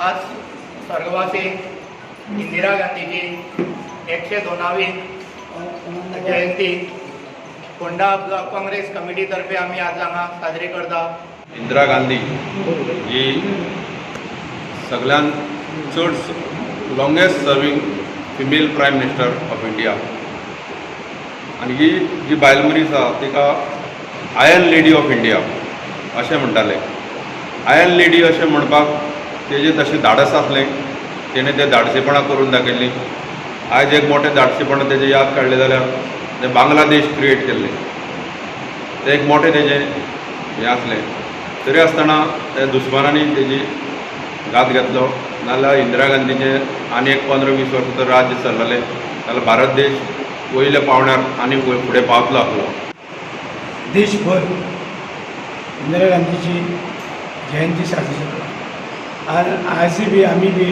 आज स्वर्गवासी इंदिरा गांधीची 102वी जयंती फोंडा ब्लॉक काँग्रेस कमिटीतर्फे आम्ही आज हांगा साजरी करता। इंदिरा गांधी ही सगळ्यान चड longest serving female prime minister of India आनी ही जी बायल मनीस आसा तिका आयर्न लेडी ऑफ इंडिया अशें म्हणटाले। आयर्न लेडी अशें म्हणपाक तेजें तशें धाडस आसलें, तेणें तें धाडसेपणां करून दाखयल्लीं। आयज एक मोठें धाडसेपण तेजें याद काडलें जाल्यार तें बांगलादेश क्रिएट केल्लें, तें एक मोठें तेजें हें आसलें। तरी आसतना त्या दुस्मानांनी तेजी घात घेतलो, नाजाल्यार इंदिरा गांधीचें आनी एक 15-20 वर्सां तर राज्य चल्ललें जाल्यार भारत देश वयल्या पावण्यार आनी फुडें पावतलो आसलो। देशभर इंदिरा गांधीची जयंती साजरी जाता। आजय बी आमी बी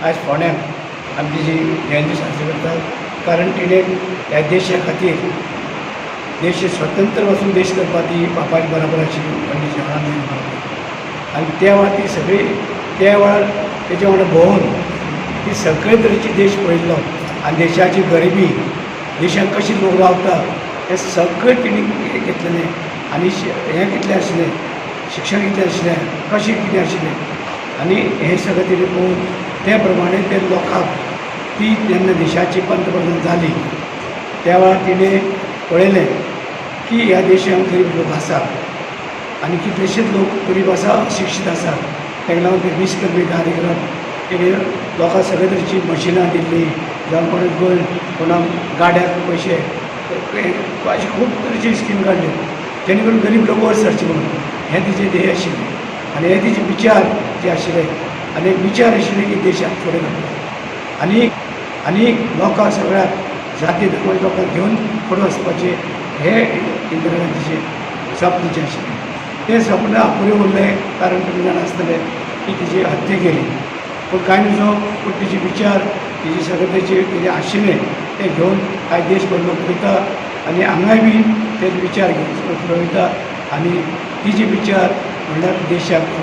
आज फोंड्याक आमची जी जयंती साजरी करतात, कारण तिणें ह्या देशा खातीर देश स्वतंत्र वचून देश करपाक ती बापाची बरोबर आशिल्ली, पंडीत जवाहरलाल नेहरू बरोबर। आनी त्या वेळार ती सगळी त्या वेळार तेजे वांगडा भोंवून ती सगळे तरेची देश पळयल्लो आनी देशाची गरिबी, देशांत कशी लोक रावता हें सगळें तिणी घेतलेलें। आनी हें कितलें आशिल्लें, शिक्षण कितलें आशिल्लें, कशें कितें आशिल्लें, आनी हें सगळें तिणें पळोवन त्या प्रमाणे ते लोकांक ती जेन्ना देशाची पंतप्रधान जाली त्या वेळार तिणें पळयलें की ह्या देशांत गरीब लोक आसा आनी कितलेशेच लोक गरीब आसा, अशिक्षीत आसा। ताका लागून ते विश्वकर्मी कार्यक्रम तिणें लोकांक सगळे तरेची मशिनां दिल्लीं, जावं कोणाक गोंय कोणाक गाड्याक पयशे, अशी खूब तरेची स्कीम काडली जेणे करून गरीब लोक वयर सरचे म्हणून हें तिचें ध्येय आशिल्लें। आनी हे तिचे विचार जे आशिल्ले आनी एक विचार आशिल्ले की देशाक फुडें घालप आनी लोकांक सगळ्याक जाती धर्माच्या लोकांक घेवन फुडें वचपाचें हें इंदिरा गांधीचें सपन जें आशिल्लें। तें सपन अपुरें उरलें कारण तुमी जाणा आसतलें की तिची हत्या केली, पूण कांय नजो पूण तिचे विचार तिचे सगळें तेजें आशिल्लें तें घेवन आयज देशभर लोक वयता आनी हांगाय बी ते विचार घेवन फुडें वयता आनी तिचे विचार म्हणल्यार देशाक